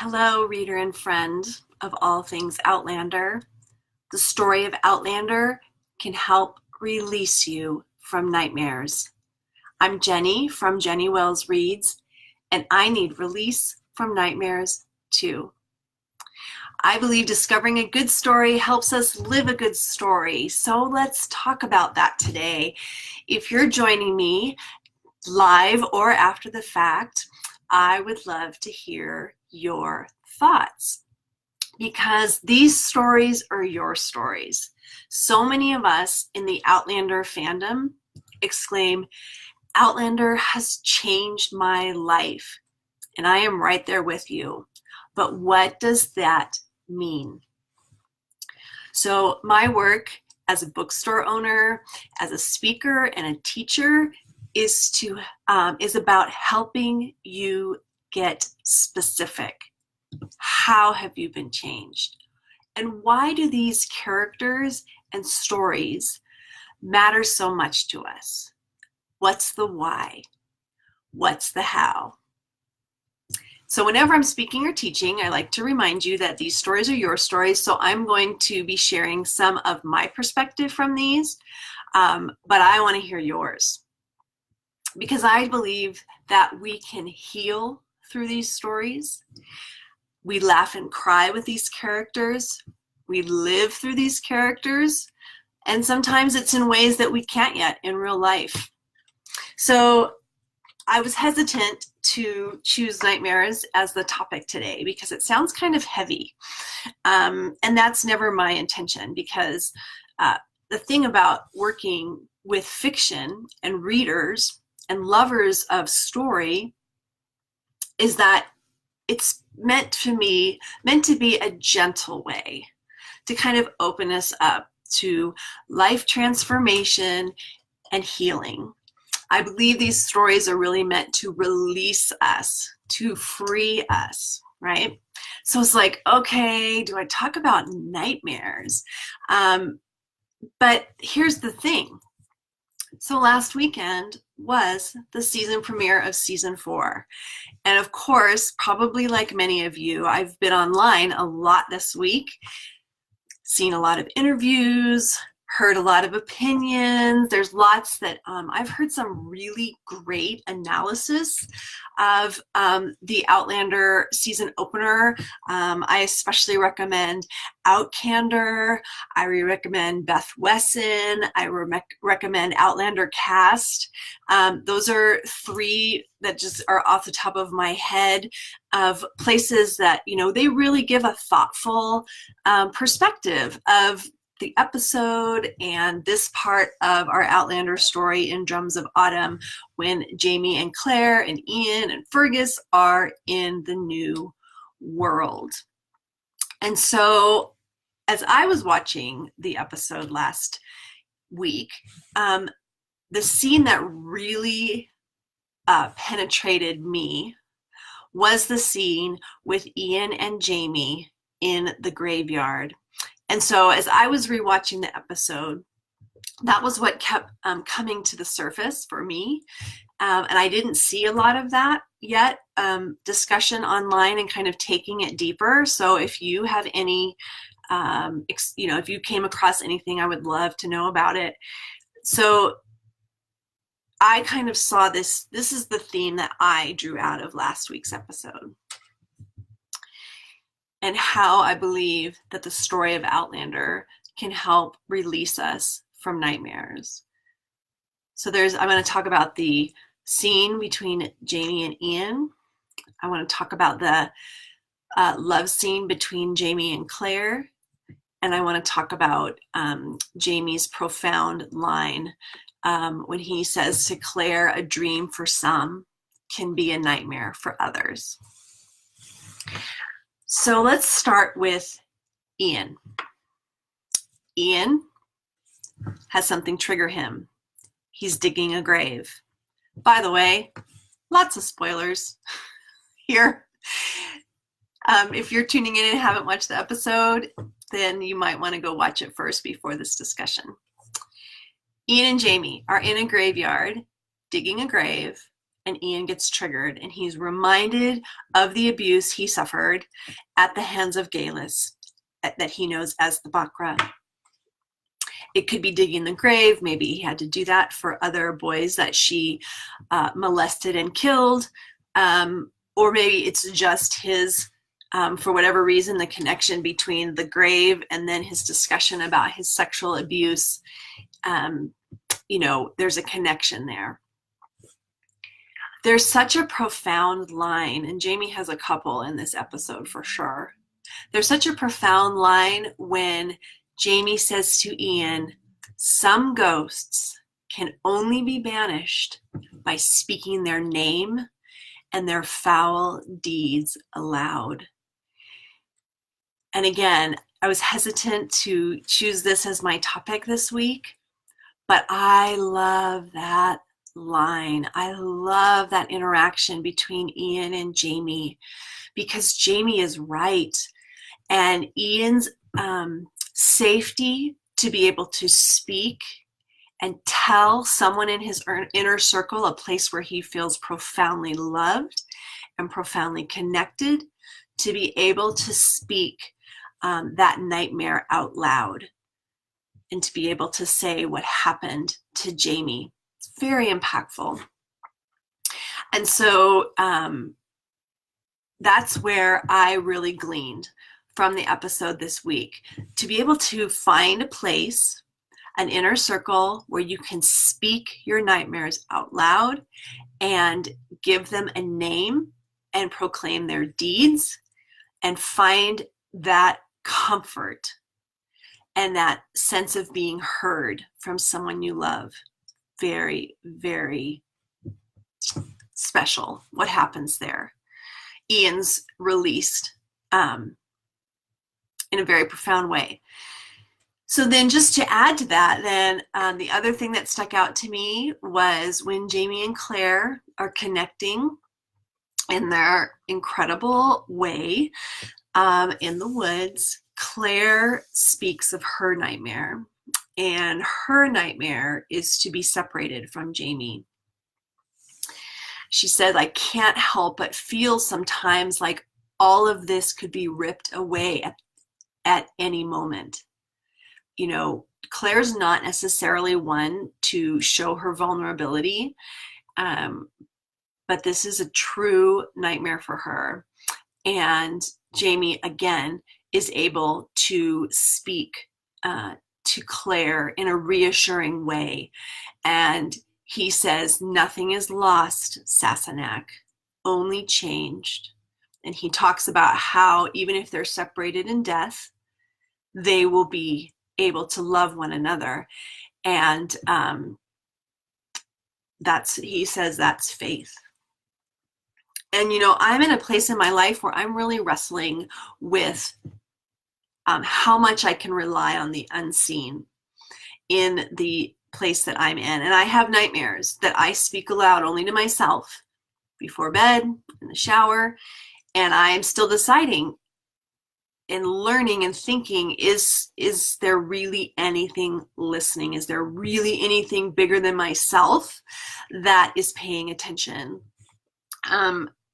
Hello, reader and friend of all things Outlander. The story of Outlander can help release you from nightmares. I'm Jenny from Jenny Wells Reads, and I need release from nightmares too. I believe discovering a good story helps us live a good story. So let's talk about that today. If you're joining me live or after the fact, I would love to hear your thoughts because these stories are your stories. So many of us in the Outlander fandom exclaim, Outlander has changed my life. And I am right there with you. But what does that mean? So my work as a bookstore owner, as a speaker and a teacher is about helping you get specific. How have you been changed? And why do these characters and stories matter so much to us? What's the why? What's the how? So whenever I'm speaking or teaching, I like to remind you that these stories are your stories. So I'm going to be sharing some of my perspective from these, but I want to hear yours. Because I believe that we can heal through these stories. We laugh and cry with these characters. We live through these characters. And sometimes it's in ways that we can't yet in real life. So I was hesitant to choose nightmares as the topic today because it sounds kind of heavy. And that's never my intention, because the thing about working with fiction and readers and lovers of story is that it's meant to be a gentle way to kind of open us up to life transformation and healing. I believe these stories are really meant to release us, to free us, right? So it's like, okay, do I talk about nightmares? But here's the thing. So last weekend was the season premiere of season 4. And of course, probably like many of you, I've been online a lot this week, seen a lot of interviews, heard a lot of opinions. There's lots that I've heard some really great analysis of the Outlander season opener. I especially recommend Outlander. I recommend Beth Wesson. I recommend Outlander cast. Those are 3 that just are off the top of my head of places that, they really give a thoughtful perspective of the episode and this part of our Outlander story in Drums of Autumn, when Jamie and Claire and Ian and Fergus are in the new world. And so as I was watching the episode last week, the scene that really penetrated me was the scene with Ian and Jamie in the graveyard. And so as I was rewatching the episode, that was what kept coming to the surface for me. And I didn't see a lot of that yet, discussion online and kind of taking it deeper. So if you have any, if you came across anything, I would love to know about it. So I kind of saw this is the theme that I drew out of last week's episode, and how I believe that the story of Outlander can help release us from nightmares. So I'm going to talk about the scene between Jamie and Ian. I want to talk about the love scene between Jamie and Claire. And I want to talk about Jamie's profound line when he says to Claire, a dream for some can be a nightmare for others. So let's start with Ian. Ian has something trigger him. He's digging a grave. By the way, lots of spoilers here. If you're tuning in and haven't watched the episode, then you might want to go watch it first before this discussion. Ian and Jamie are in a graveyard digging a grave, and Ian gets triggered, and he's reminded of the abuse he suffered at the hands of Galus, that he knows as the Bakra. It could be digging the grave. Maybe he had to do that for other boys that she molested and killed. Or maybe it's just his, for whatever reason, the connection between the grave and then his discussion about his sexual abuse. There's a connection there. There's such a profound line, and Jamie has a couple in this episode for sure. There's such a profound line when Jamie says to Ian, some ghosts can only be banished by speaking their name and their foul deeds aloud. And again, I was hesitant to choose this as my topic this week, but I love that line. I love that interaction between Ian and Jamie, because Jamie is right. And Ian's safety to be able to speak and tell someone in his inner circle, a place where he feels profoundly loved and profoundly connected, to be able to speak that nightmare out loud and to be able to say what happened to Jamie. It's very impactful. And so that's where I really gleaned from the episode this week, to be able to find a place, an inner circle, where you can speak your nightmares out loud and give them a name and proclaim their deeds, and find that comfort and that sense of being heard from someone you love. Very, very special what happens there. Ian's released in a very profound way. So then, just to add to that, then the other thing that stuck out to me was when Jamie and Claire are connecting in their incredible way in the woods. Claire speaks of her nightmare, and her nightmare is to be separated from Jamie. She said, I can't help but feel sometimes like all of this could be ripped away at any moment. Claire's not necessarily one to show her vulnerability, but this is a true nightmare for her. And Jamie, again, is able to speak to Claire in a reassuring way. And he says, nothing is lost, Sassenach, only changed. And he talks about how even if they're separated in death, they will be able to love one another. And he says that's faith. And, I'm in a place in my life where I'm really wrestling with how much I can rely on the unseen in the place that I'm in. And I have nightmares that I speak aloud only to myself before bed, in the shower. And I'm still deciding and learning and thinking, is there really anything listening? Is there really anything bigger than myself that is paying attention?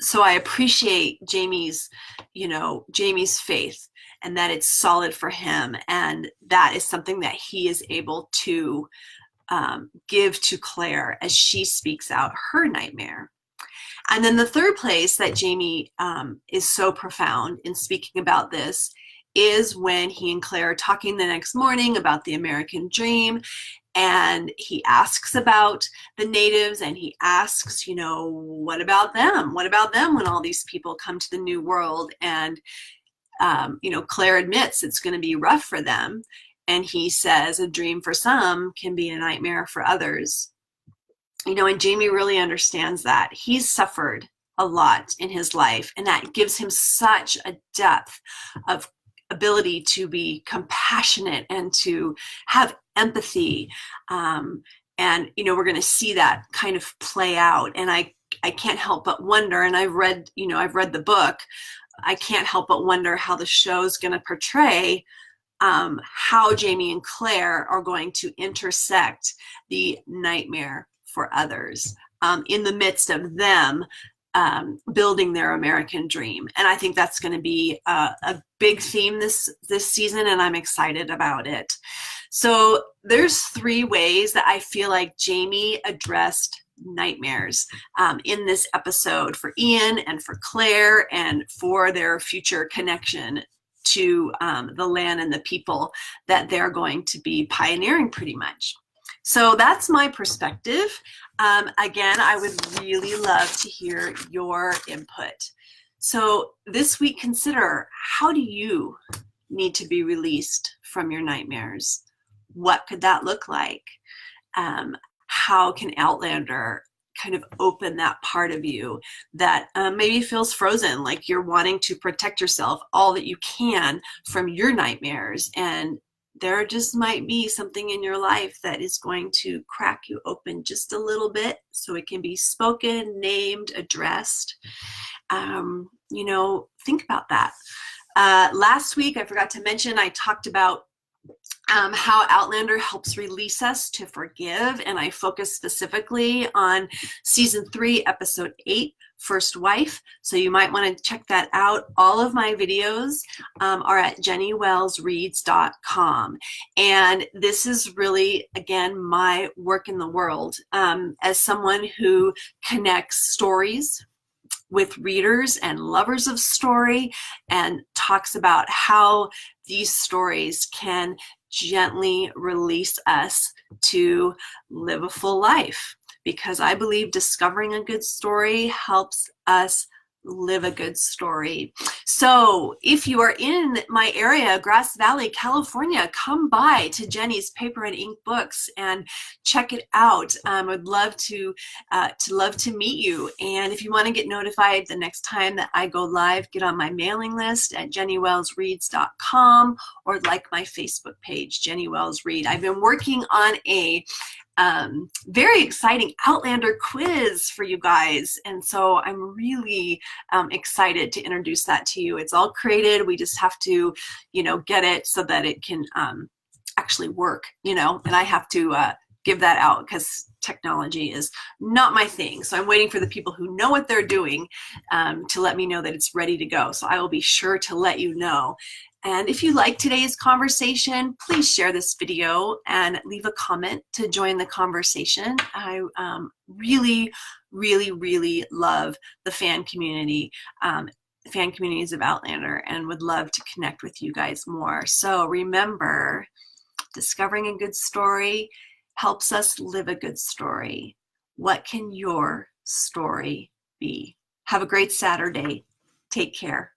So I appreciate Jamie's faith, and that it's solid for him. And that is something that he is able to give to Claire as she speaks out her nightmare. And then the third place that Jamie is so profound in speaking about this is when he and Claire are talking the next morning about the American dream. And he asks about the natives, and he asks, what about them? What about them when all these people come to the new world? And, Claire admits it's going to be rough for them. And he says a dream for some can be a nightmare for others. And Jamie really understands that. He's suffered a lot in his life, and that gives him such a depth of ability to be compassionate and to have empathy. And, we're going to see that kind of play out. And I can't help but wonder, and I've read the book, I can't help but wonder how the show's going to portray how Jamie and Claire are going to intersect the nightmare for others. in the midst of them building their American dream. And I think that's going to be a big theme this season, and I'm excited about it. So there's 3 ways that I feel like Jamie addressed nightmares in this episode for Ian and for Claire and for their future connection to the land and the people that they're going to be pioneering pretty much. So that's my perspective. Again, I would really love to hear your input. So this week, consider, how do you need to be released from your nightmares? What could that look like? How can Outlander kind of open that part of you that maybe feels frozen, like you're wanting to protect yourself all that you can from your nightmares, and there just might be something in your life that is going to crack you open just a little bit so it can be spoken, named, addressed. Think about that. Last week, I forgot to mention, I talked about how Outlander helps release us to forgive, and I focus specifically on season 3, episode 8, First Wife. So you might want to check that out. All of my videos are at jennywellsreads.com. And this is really, again, my work in the world as someone who connects stories with readers and lovers of story and talks about how these stories can gently release us to live a full life, because I believe discovering a good story helps us live a good story. So if you are in my area, Grass Valley, California, come by to Jenny's Paper and Ink Books and check it out. I would love to meet you. And if you want to get notified the next time that I go live, get on my mailing list at jennywellsreads.com or like my Facebook page, Jenny Wells Read. I've been working on a very exciting Outlander quiz for you guys, and so I'm really excited to introduce that to you. It's all created. We just have to, get it so that it can actually work, and I have to give that out because technology is not my thing. So I'm waiting for the people who know what they're doing to let me know that it's ready to go. So I will be sure to let you know. And if you like today's conversation, please share this video and leave a comment to join the conversation. I really, really, really love the fan communities of Outlander, and would love to connect with you guys more. So remember, discovering a good story helps us live a good story. What can your story be? Have a great Saturday. Take care.